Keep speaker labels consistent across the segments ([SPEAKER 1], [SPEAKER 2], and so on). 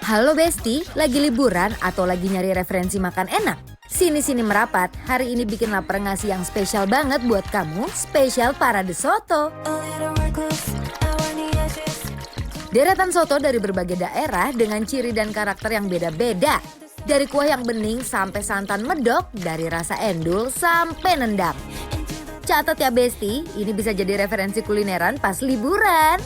[SPEAKER 1] Halo Besti, lagi liburan atau lagi nyari referensi makan enak? Sini-sini merapat, hari ini bikin lapar ngasih yang spesial banget buat kamu, spesial Parade Soto. Deretan soto dari berbagai daerah dengan ciri dan karakter yang beda-beda. Dari kuah yang bening sampai santan medok, dari rasa endul sampai nendang. Catat ya Besti, ini bisa jadi referensi kulineran pas liburan.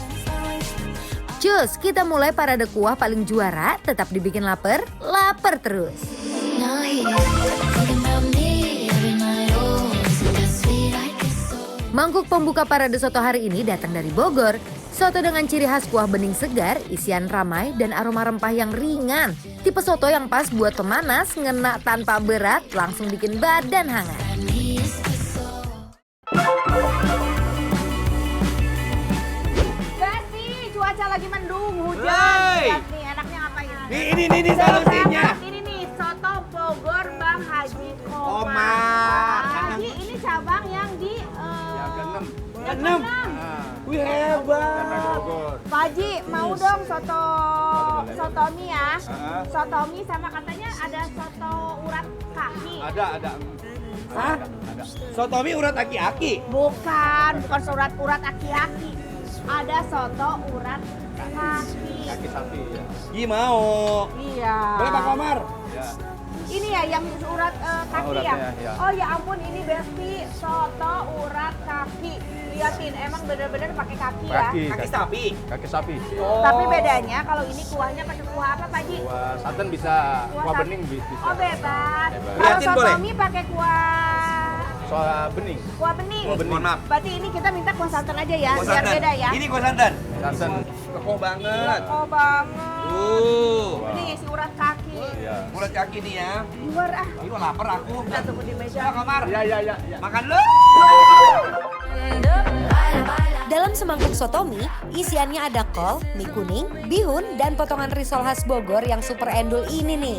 [SPEAKER 1] Cus, kita mulai parade kuah paling juara, tetap dibikin lapar, lapar terus. Mangkuk pembuka parade soto hari ini datang dari Bogor. Soto dengan ciri khas kuah bening segar, isian ramai, dan aroma rempah yang ringan. Tipe soto yang pas buat pemanas, ngena tanpa berat, langsung bikin badan hangat.
[SPEAKER 2] Cuaca lagi mendung, hujan. Lihat nih, enaknya ngapain?
[SPEAKER 3] Ini solusinya.
[SPEAKER 2] Ini nih, soto Bogor Bang Haji Komar.
[SPEAKER 3] Komar.
[SPEAKER 2] Haji, ini cabang yang di
[SPEAKER 3] Keenam. Wih hebat.
[SPEAKER 2] Pak Haji, mau dong sotomi ya. Sotomi sama katanya ada soto urat kaki.
[SPEAKER 3] Ada. Hah? Ada. Sotomi urat aki-aki.
[SPEAKER 2] Bukan urat aki-aki. Ada soto urat kaki.
[SPEAKER 3] Kaki sapi ya. Mau.
[SPEAKER 2] Iya.
[SPEAKER 3] Boleh Pak Komar? Ya.
[SPEAKER 2] Ini ya yang urat kaki ya?
[SPEAKER 3] Ya.
[SPEAKER 2] Oh ya ampun, ini Besti soto urat kaki. Liatin, emang bener-bener pakai kaki ya?
[SPEAKER 3] Kaki sapi. Kaki sapi.
[SPEAKER 2] Oh. Tapi bedanya kalau ini kuahnya pakai kuah apa Pak Ji?
[SPEAKER 3] Kuah santan bisa, kuah bening bisa.
[SPEAKER 2] Oh bebas. Kalau
[SPEAKER 3] Liatin boleh?
[SPEAKER 2] sotomi pakai kuah
[SPEAKER 3] Bening.
[SPEAKER 2] Kuah bening.
[SPEAKER 3] Mohon maaf.
[SPEAKER 2] Berarti ini kita minta kuah santan aja ya,
[SPEAKER 3] Kuah
[SPEAKER 2] biar
[SPEAKER 3] santan.
[SPEAKER 2] beda ya.
[SPEAKER 3] Ini kuah santan. Santan kekoh banget.
[SPEAKER 2] Oh banget. Ini isi urat kaki.
[SPEAKER 3] Iya. Urat kaki nih ya.
[SPEAKER 2] Luar ah.
[SPEAKER 3] Ini lapar aku.
[SPEAKER 2] Kita tunggu di meja.
[SPEAKER 3] Pak Komar. Iya. Makan lu.
[SPEAKER 1] Dalam semangkuk sotomi, isiannya ada kol, mie kuning, bihun, dan potongan risol khas Bogor yang super endul ini nih.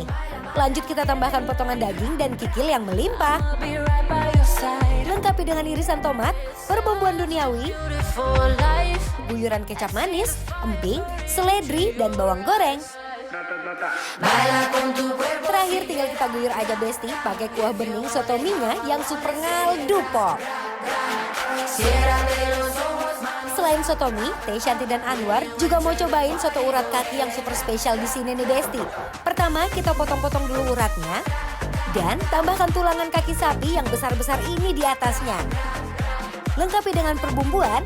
[SPEAKER 1] Lanjut kita tambahkan potongan daging dan kikil yang melimpah. Lengkapi dengan irisan tomat, perbumbuan duniawi, guyuran kecap manis, emping, seledri, dan bawang goreng. Terakhir tinggal kita guyur aja Besti pakai kuah bening sotominya yang super ngaldu pok. Selain sotomi, Teh Shanti dan Anwar juga mau cobain soto urat kaki yang super spesial di sini nih Besti. Pertama, kita potong-potong dulu uratnya dan tambahkan tulangan kaki sapi yang besar-besar ini di atasnya. Lengkapi dengan perbumbuan,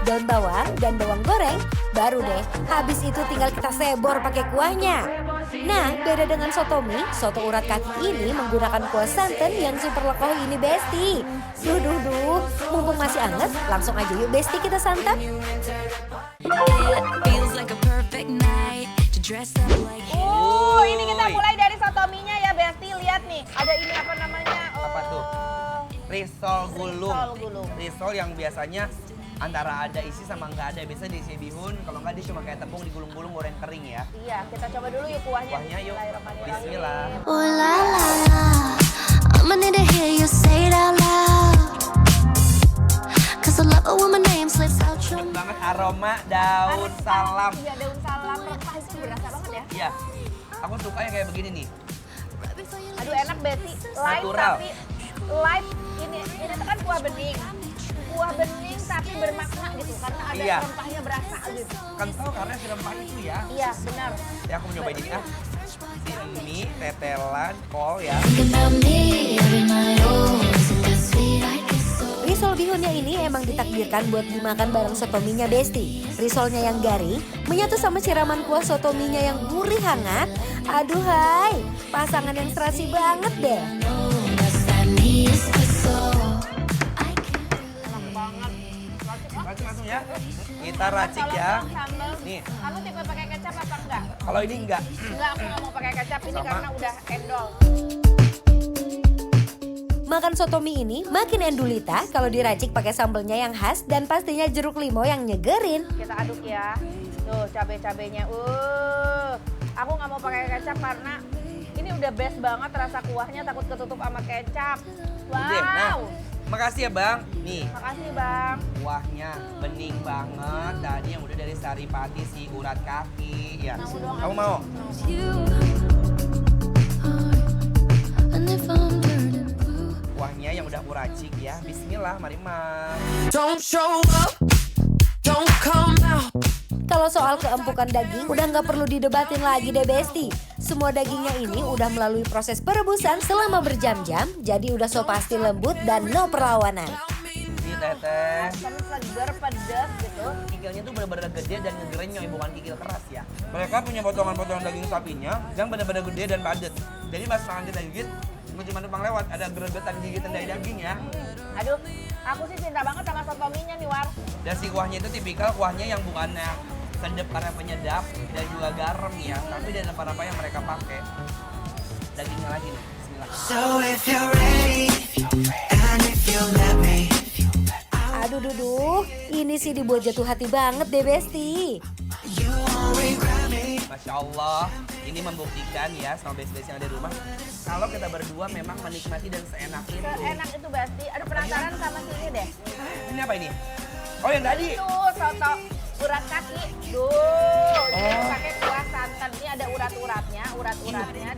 [SPEAKER 1] daun bawang dan bawang goreng. Baru deh, habis itu tinggal kita sebor pakai kuahnya. Nah, beda dengan sotomi, soto urat kaki ini menggunakan kuah santan yang super lekoh ini Besti. Duh, mumpung masih anget, langsung aja yuk Besti kita santap.
[SPEAKER 2] Ini kita mulai dari sotominya ya Besti. Lihat nih, ada ini apa namanya?
[SPEAKER 3] Apa tuh? Risol gulung. Risol yang biasanya antara ada isi sama nggak ada. Biasanya diisi bihun, kalau nggak dia cuma kayak tepung digulung-gulung goreng kering ya.
[SPEAKER 2] Iya, kita coba dulu yuk kuahnya.
[SPEAKER 3] Kuahnya yuk. Bismillah.
[SPEAKER 4] Oh la la la, I'ma need to hear you say it out loud. Cause I love it when my name slips out your
[SPEAKER 3] Cepet banget aroma daun salam.
[SPEAKER 2] Iya, daun salam rempah itu berasa banget ya.
[SPEAKER 3] Iya, aku suka yang kayak begini nih.
[SPEAKER 2] Aduh enak Besti, light
[SPEAKER 3] Natural.
[SPEAKER 2] tapi light ini tuh kan kuah bening. Kuah bening tapi bermakna gitu karena ada
[SPEAKER 3] Iya.
[SPEAKER 2] rempahnya berasa gitu.
[SPEAKER 3] Kental karena si rempah itu ya.
[SPEAKER 2] Iya, benar.
[SPEAKER 3] Ya aku mau nyobain ini ah. Mie, tetelan, kol ya.
[SPEAKER 4] thinking about me every night. Oh, isn't that sweet? I guess so.
[SPEAKER 1] Risol bihunnya ini emang ditakdirkan buat dimakan bareng sotominya Besti. Risolnya yang garing, menyatu sama siraman kuah sotominya yang gurih hangat. Aduh hai, pasangan yang serasi banget deh.
[SPEAKER 4] No, that's that me espresso. I can't
[SPEAKER 3] Racik langsung ya. Kita racik ya.
[SPEAKER 2] Sambal.
[SPEAKER 3] Nih.
[SPEAKER 2] Kamu tipe pakai kecap apa enggak?
[SPEAKER 3] Kalau ini enggak.
[SPEAKER 2] Enggak, aku nggak mau pakai kecap ini
[SPEAKER 3] Sama.
[SPEAKER 2] karena udah endol.
[SPEAKER 1] Makan sotomi ini makin endulita kalau diracik pakai sambelnya yang khas dan pastinya jeruk limau yang nyegerin.
[SPEAKER 2] Kita aduk ya. Tuh cabai-cabainya. Aku nggak mau pakai kecap karena ini udah best banget rasa kuahnya, takut ketutup sama kecap.
[SPEAKER 3] Udah, nah.
[SPEAKER 2] Wow.
[SPEAKER 3] Makasih ya Bang. Nih,
[SPEAKER 2] Makasih Bang.
[SPEAKER 3] kuahnya bening banget. Tadi yang udah dari Saripati si urat kaki. Ya.
[SPEAKER 2] Mau dong,
[SPEAKER 3] Kamu mau?
[SPEAKER 4] You are, and if I'm turning blue.
[SPEAKER 3] Kuahnya yang udah aku racik ya. Bismillah, mari Mas.
[SPEAKER 5] Don't show up, don't come out.
[SPEAKER 1] Kalau soal keempukan daging udah nggak perlu didebatin lagi deh Besti. Semua dagingnya ini udah melalui proses perebusan selama berjam-jam, jadi udah so pasti lembut dan no perlawanan.
[SPEAKER 3] Ini teteh.
[SPEAKER 2] Asam seger, pedas gitu.
[SPEAKER 3] Kikilnya tuh bener-bener gede dan ngegerenyoy, bukan kikil keras ya. Mereka punya potongan-potongan daging sapinya yang bener-bener gede dan padat. Jadi pas tangan kita gigit, nggak cuma numpang lewat, ada gregetan gigitan dari daging ya.
[SPEAKER 2] Aduh, aku sih cinta banget sama sotominya nih War.
[SPEAKER 3] Dan si kuahnya itu tipikal kuahnya yang bukannya sedap karena penyedap dan juga garam ya, tapi ada apa-apa yang mereka pakai. Dagingnya lagi nih, bismillah.
[SPEAKER 5] So if you're ready, and if you let me.
[SPEAKER 1] Aduh duduh, ini sih dibuat jatuh hati banget deh Besti.
[SPEAKER 5] You won't regret me.
[SPEAKER 3] Masya Allah, ini membuktikan ya sama best-best yang ada di rumah, kalau kita berdua memang menikmati dan seenak itu.
[SPEAKER 2] Seenak itu Besti. Aduh penasaran sama sini deh.
[SPEAKER 3] Ini apa ini? Oh yang tadi?
[SPEAKER 2] Itu soto urat kaki. Duh, ini pakai kuah santan. Ini ada urat-uratnya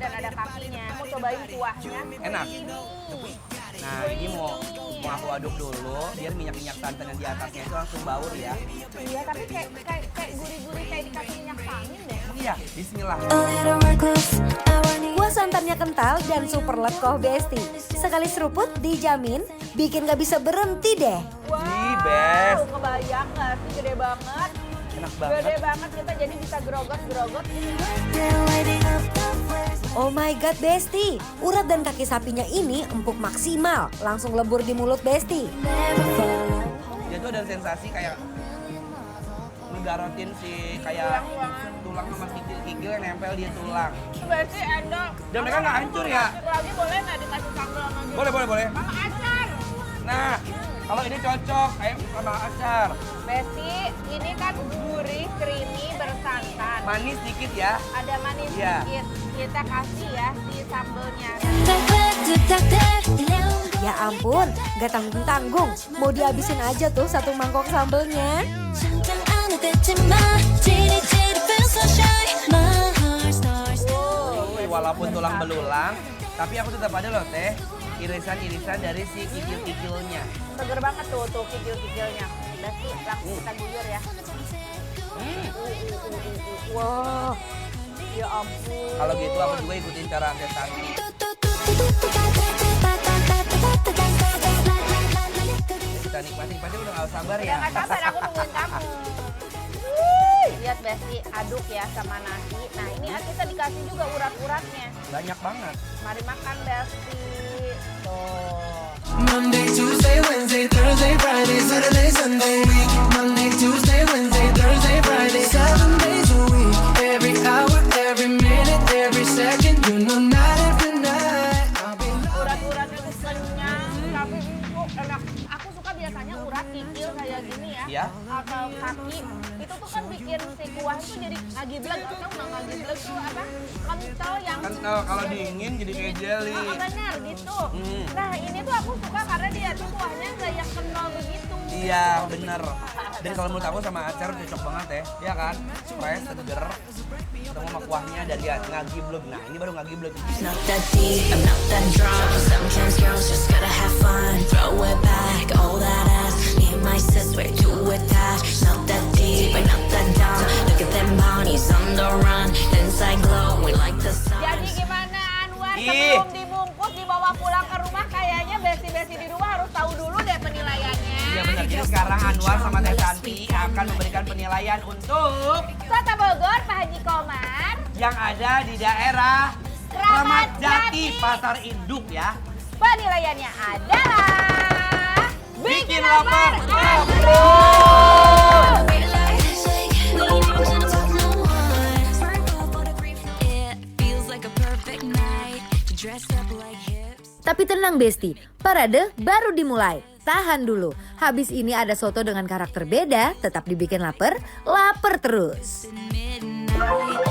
[SPEAKER 2] dan ada kakinya. Mau cobain kuahnya.
[SPEAKER 3] Enak.
[SPEAKER 2] Creamy.
[SPEAKER 3] Nah ini mau aku aduk dulu, biar minyak-minyak santan yang di atasnya itu langsung baur ya.
[SPEAKER 2] Iya, tapi kayak gurih-gurih kayak dikasih minyak angin deh.
[SPEAKER 3] Iya, bismillah.
[SPEAKER 4] A little reckless, I want you.
[SPEAKER 1] Kuah santannya kental dan super lekoh Besti. Sekali seruput dijamin bikin gak bisa berhenti deh.
[SPEAKER 3] Ih, best.
[SPEAKER 2] Kebayang gak sih, gede banget.
[SPEAKER 3] Enak
[SPEAKER 2] Gede
[SPEAKER 3] banget.
[SPEAKER 2] banget, kita jadi bisa gerogot-gerogot.
[SPEAKER 4] They're lighting up the flares.
[SPEAKER 1] Oh my god Besti, urat dan kaki sapinya ini empuk maksimal, langsung lebur di mulut Besti.
[SPEAKER 4] Never fall.
[SPEAKER 3] Dia tuh ada sensasi kayak ngegarotin si kayak tulang sama kikil-kikil yang nempel di tulang.
[SPEAKER 2] Berarti enak.
[SPEAKER 3] Dan mereka nggak hancur ya?
[SPEAKER 2] Lagi boleh nggak dikasih sambal sama gitu?
[SPEAKER 3] Boleh.
[SPEAKER 2] Sama acar.
[SPEAKER 3] Nah, kalau ini cocok kayak sama acar.
[SPEAKER 2] Besti, ini kan gurih, creamy, bersantan.
[SPEAKER 3] Manis dikit ya.
[SPEAKER 2] Ada manis
[SPEAKER 3] Iya.
[SPEAKER 2] sedikit. Kita kasih ya si sambelnya.
[SPEAKER 1] Ya ampun, gak tanggung-tanggung, mau dihabisin aja tuh satu mangkok sambelnya.
[SPEAKER 3] Walaupun tulang belulang, tapi aku tetap ada loh teh irisan-irisan dari si kikil-kikilnya.
[SPEAKER 2] Seger banget tuh kikil-kikilnya. Besti, langsung kita guyur ya. Wah, ya ampun.
[SPEAKER 3] Kalau gitu aku juga ikutin cara Ante Santi. Kita nikmatin, pasti udah gak sabar
[SPEAKER 2] Udah
[SPEAKER 3] ya.
[SPEAKER 2] gak sabar, aku nungguin kamu. Lihat Besti, aduk ya sama nasi. Nah ini kita dikasih juga urat-uratnya.
[SPEAKER 3] Banyak banget.
[SPEAKER 2] Mari makan Besti. Tuh.
[SPEAKER 5] Monday, Tuesday, Wednesday, Thursday, Friday, Saturday, Sunday, week. Monday, Tuesday, Wednesday, Thursday, Friday, 7 days a week. Every hour, every minute, every second, you know, night after night. I'll be
[SPEAKER 2] Urat-uratnya tuh kenyang, tapi empuk, enak. Aku suka biasanya urat kikil kayak gini ya.
[SPEAKER 3] Iya.
[SPEAKER 2] Atau kaki. Itu tuh kan bikin si kuah itu jadi ngagiblek. Atau nggak ngagiblek tuh apa? Kental yang...
[SPEAKER 3] Kan kalau dingin jadi kayak jelly.
[SPEAKER 2] Oh, benar gitu.
[SPEAKER 3] Hmm.
[SPEAKER 2] Nah ini tuh aku suka karena dia tuh kuahnya nggak yang kental begitu.
[SPEAKER 3] Iya, bener. Dan kalau menurut aku sama acar cocok banget ya. Iya kan? Fresh, seger. Ketemu sama kuahnya dan dia ngagiblek. Nah, ini baru ngagiblek.
[SPEAKER 6] Not that deep, I'm not that drunk. Sometimes girls just gotta have fun. Throw it back, all that ass. Me and my sis, we're too attached. Not that deep, but not that dumb. Look at them bodies on the run. Inside glow, we like the sun.
[SPEAKER 2] Jadi gimana Anwar
[SPEAKER 3] Ih.
[SPEAKER 2] sebelum dibungkus dibawa pulang ke rumah kayaknya besti-besti di rumah harus tahu dulu deh penilaiannya.
[SPEAKER 3] Iya benar. Jadi sekarang Anwar sama Teh Santi akan memberikan penilaian untuk
[SPEAKER 2] Kota Bogor, Pak Haji Komar.
[SPEAKER 3] yang ada di daerah Kramat Jati, Pasar Induk ya.
[SPEAKER 2] Penilaiannya adalah
[SPEAKER 3] Bikin lapar,
[SPEAKER 6] It feels like a perfect night to dress up like hips.
[SPEAKER 1] Tapi tenang Besti, parade baru dimulai. Tahan dulu, habis ini ada soto dengan karakter beda, tetap dibikin lapar terus.
[SPEAKER 6] Midnight,